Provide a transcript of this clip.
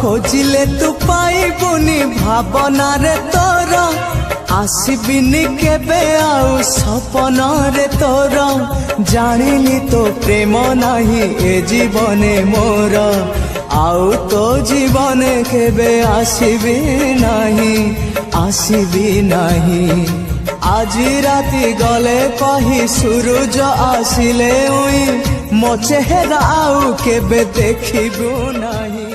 खोजिले तू पाइबुनी भावना रे तोर आसबिनी केबे आउ सपन रे तोर जानिली तो प्रेम नाही ए जीवने मोर आउ तो जीवने केबे आसबी नाही आज राति गले कही सूरज आसिले उई मो चेहरा आउ केबे देखिबु नाही।